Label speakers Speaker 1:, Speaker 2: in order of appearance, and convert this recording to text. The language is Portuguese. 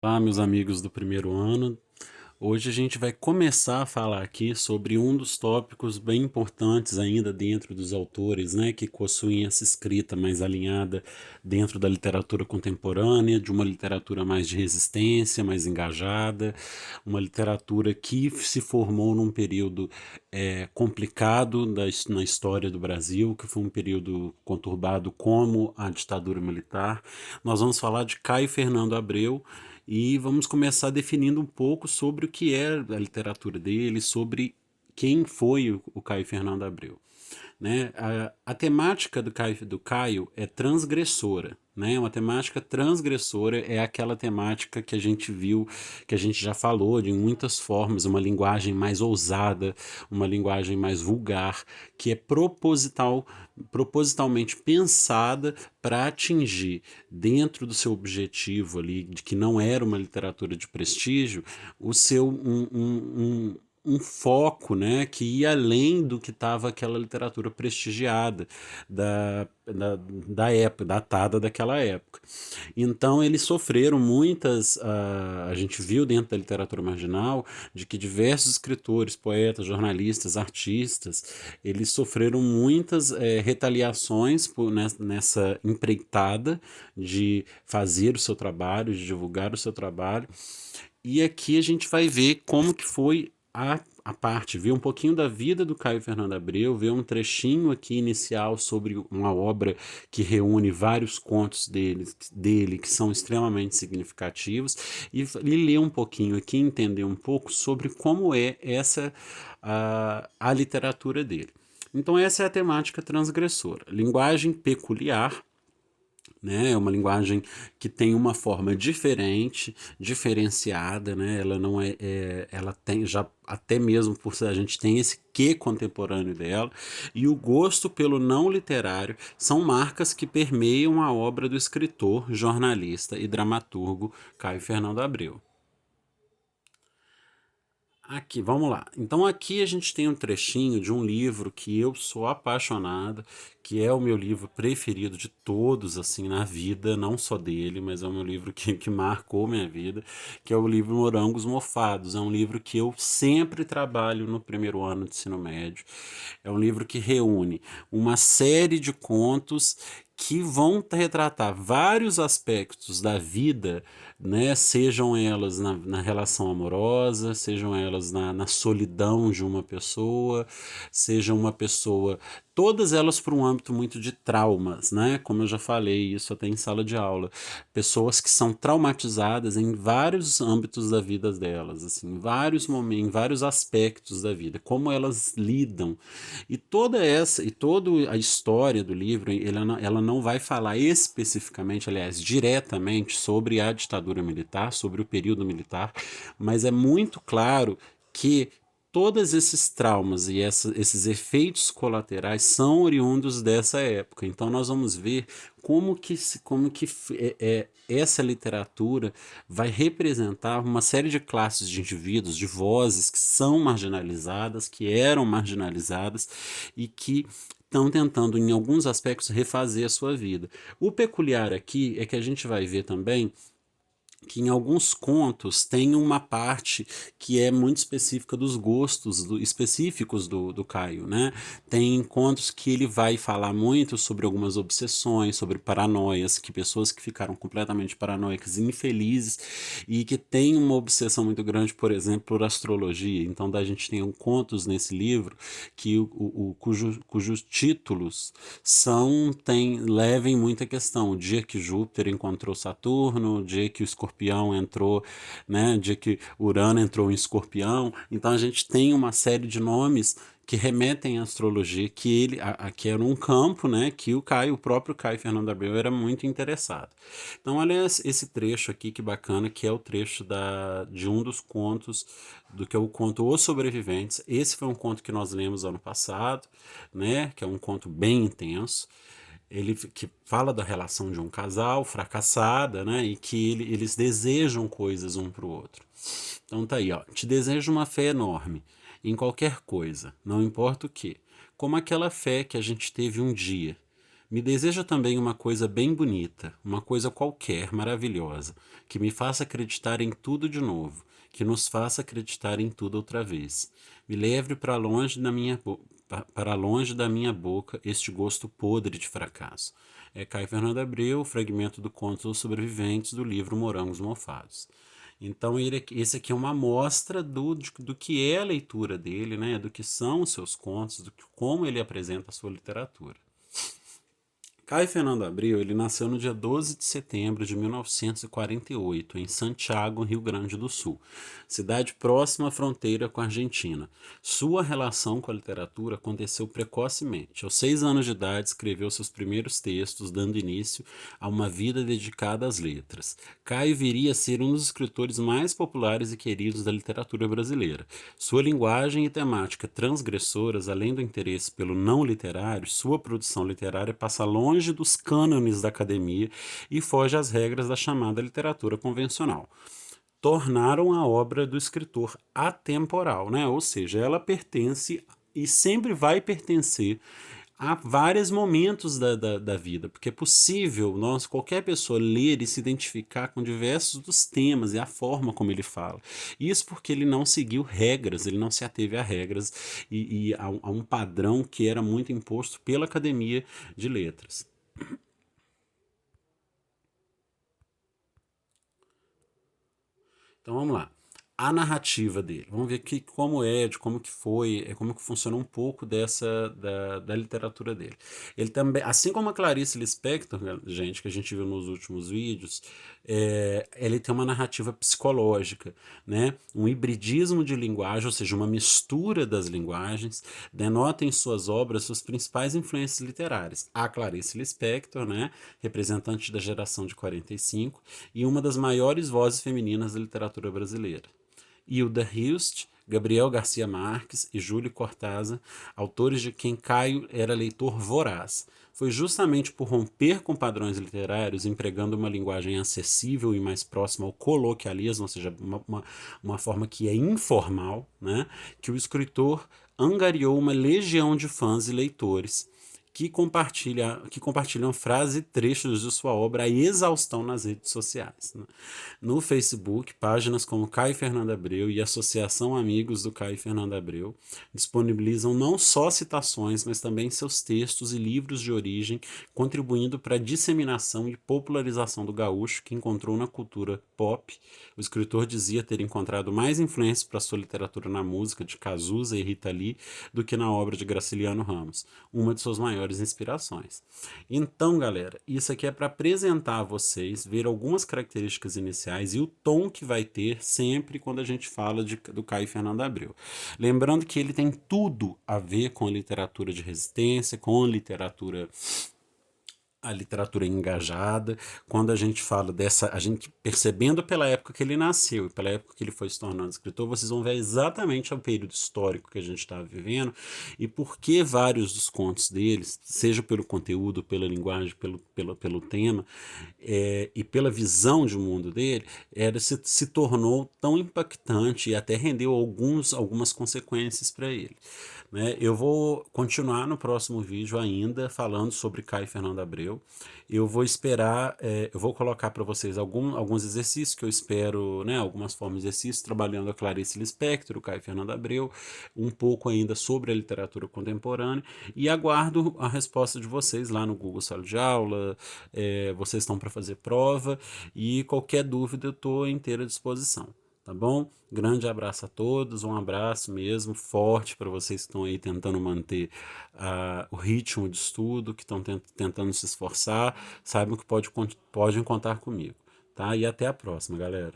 Speaker 1: Olá, meus amigos do primeiro ano. Hoje a gente vai começar a falar aqui sobre um dos tópicos bem importantes ainda dentro dos autores, né, que possuem essa escrita mais alinhada dentro da literatura contemporânea, de uma literatura mais de resistência, mais engajada, uma literatura que se formou num período complicado na história do Brasil, que foi um período conturbado como a ditadura militar. Nós vamos falar de Caio Fernando Abreu e vamos começar definindo um pouco sobre o que é a literatura dele, sobre quem foi o Caio Fernando Abreu. Né? A temática do Caio é transgressora. Né? Uma temática transgressora é aquela temática que a gente viu, que a gente já falou de muitas formas, uma linguagem mais ousada, uma linguagem mais vulgar, que é propositalmente pensada para atingir, dentro do seu objetivo ali, de que não era uma literatura de prestígio, o seu um foco, né, que ia além do que estava aquela literatura prestigiada da época, datada daquela época. Então eles sofreram muitas, a gente viu dentro da literatura marginal, de que diversos escritores, poetas, jornalistas, artistas, eles sofreram muitas retaliações nessa empreitada de fazer o seu trabalho, de divulgar o seu trabalho. E aqui a gente vai ver como que foi a parte, ver um pouquinho da vida do Caio Fernando Abreu, ver um trechinho aqui inicial sobre uma obra que reúne vários contos dele que são extremamente significativos, e ler um pouquinho aqui, entender um pouco sobre como é essa a literatura dele. Então essa é a temática transgressora. Linguagem peculiar, né? É uma linguagem que tem uma forma diferente, diferenciada, né? Ela não ela tem já até mesmo por a gente tem esse quê contemporâneo dela, e o gosto pelo não literário são marcas que permeiam a obra do escritor, jornalista e dramaturgo Caio Fernando Abreu. Aqui, vamos lá. Então aqui a gente tem um trechinho de um livro que eu sou apaixonado, que é o meu livro preferido de todos, assim, na vida, não só dele, mas é o meu livro que marcou minha vida, que é o livro Morangos Mofados. É um livro que eu sempre trabalho no primeiro ano de ensino médio. É um livro que reúne uma série de contos que vão retratar vários aspectos da vida, né? Sejam elas na relação amorosa, sejam elas na solidão de uma pessoa, seja uma pessoa, todas elas por um âmbito muito de traumas, né? Como eu já falei, isso até em sala de aula. Pessoas que são traumatizadas em vários âmbitos da vida delas, assim, em vários momentos, em vários aspectos da vida, como elas lidam. E toda a história do livro, ela não vai falar especificamente, aliás, diretamente sobre a ditadura militar, sobre o período militar, mas é muito claro que todos esses traumas e esses efeitos colaterais são oriundos dessa época. Então nós vamos ver como que essa literatura vai representar uma série de classes de indivíduos, de vozes que são marginalizadas, que eram marginalizadas e que estão tentando, em alguns aspectos, refazer a sua vida. O peculiar aqui é que a gente vai ver também que em alguns contos tem uma parte que é muito específica dos gostos específicos do Caio, né? Tem contos que ele vai falar muito sobre algumas obsessões, sobre paranoias, que pessoas que ficaram completamente paranoicas, infelizes e que têm uma obsessão muito grande, por exemplo, por astrologia. Então, a gente tem contos nesse livro que cujos títulos levem muita questão. O dia que Júpiter encontrou Saturno, o dia que o Escorpião entrou, né, o dia que Urano entrou em Escorpião. Então a gente tem uma série de nomes que remetem à astrologia, que era um campo, né, que o próprio Caio Fernando Abreu era muito interessado. Então olha esse trecho aqui que bacana, que é o trecho de um dos contos, do que é o conto Os Sobreviventes. Esse foi um conto que nós lemos ano passado, né, que é um conto bem intenso. Ele que fala da relação de um casal fracassada, né, e que eles desejam coisas um para o outro. Então tá aí, ó. Te desejo uma fé enorme em qualquer coisa, não importa o que. Como aquela fé que a gente teve um dia, Me deseja também uma coisa bem bonita, uma coisa qualquer, maravilhosa, que me faça acreditar em tudo de novo, que nos faça acreditar em tudo outra vez. Me leve para longe da minha boca este gosto podre de fracasso. É Caio Fernando Abreu, fragmento do Conto dos Sobreviventes do livro Morangos Mofados. Então, esse aqui é uma amostra do que é a leitura dele, né? Do que são os seus contos, como ele apresenta a sua literatura. Caio Fernando Abreu, ele nasceu no dia 12 de setembro de 1948, em Santiago, Rio Grande do Sul, cidade próxima à fronteira com a Argentina. Sua relação com a literatura aconteceu precocemente. Aos 6 anos de idade, escreveu seus primeiros textos, dando início a uma vida dedicada às letras. Caio viria a ser um dos escritores mais populares e queridos da literatura brasileira. Sua linguagem e temática transgressoras, além do interesse pelo não literário, sua produção literária passa longe dos cânones da academia e foge às regras da chamada literatura convencional. Tornaram a obra do escritor atemporal, né? Ou seja, ela pertence e sempre vai pertencer a vários momentos da vida, porque é possível qualquer pessoa ler e se identificar com diversos dos temas e a forma como ele fala. Isso porque ele não seguiu regras, ele não se ateve a regras e a um padrão que era muito imposto pela Academia de Letras. Então vamos lá. A narrativa dele. Vamos ver como é, de como que foi, como que funciona um pouco da literatura dele. Ele também, assim como a Clarice Lispector, gente, que a gente viu nos últimos vídeos, ele tem uma narrativa psicológica, né? Um hibridismo de linguagem, ou seja, uma mistura das linguagens, denota em suas obras suas principais influências literárias. A Clarice Lispector, né? Representante da geração de 45, e uma das maiores vozes femininas da literatura brasileira. Hilda Hilst, Gabriel Garcia Marques e Júlio Cortázar, autores de quem Caio era leitor voraz. Foi justamente por romper com padrões literários, empregando uma linguagem acessível e mais próxima ao coloquialismo, ou seja, uma forma que é informal, né, que o escritor angariou uma legião de fãs e leitores que compartilham frases e trechos de sua obra a exaustão nas redes sociais. Né? No Facebook, páginas como Caio Fernando Abreu e Associação Amigos do Caio Fernando Abreu disponibilizam não só citações, mas também seus textos e livros de origem, contribuindo para a disseminação e popularização do gaúcho que encontrou na cultura pop. O escritor dizia ter encontrado mais influências para sua literatura na música de Cazuza e Rita Lee do que na obra de Graciliano Ramos, uma de suas maiores inspirações. Então, galera, isso aqui é para apresentar a vocês, ver algumas características iniciais e o tom que vai ter sempre quando a gente fala do Caio Fernando Abreu. Lembrando que ele tem tudo a ver com a literatura de resistência, com a literatura engajada, quando a gente fala a gente percebendo pela época que ele nasceu e pela época que ele foi se tornando escritor, vocês vão ver exatamente o período histórico que a gente está vivendo e por que vários dos contos deles, seja pelo conteúdo, pela linguagem, pelo tema, e pela visão de mundo dele, se tornou tão impactante e até rendeu algumas consequências para ele. Né? Eu vou continuar no próximo vídeo ainda falando sobre Caio Fernando Abreu. Eu vou esperar, eu vou colocar para vocês alguns exercícios que eu espero, né, algumas formas de exercício, trabalhando a Clarice Lispector, o Caio Fernando Abreu, um pouco ainda sobre a literatura contemporânea, e aguardo a resposta de vocês lá no Google Sala de Aula, vocês estão para fazer prova, e qualquer dúvida eu estou inteira disposição. Tá bom? Grande abraço a todos, um abraço mesmo forte para vocês que estão aí tentando manter o ritmo de estudo, que estão tentando se esforçar. Saibam que podem contar comigo, tá? E até a próxima, galera.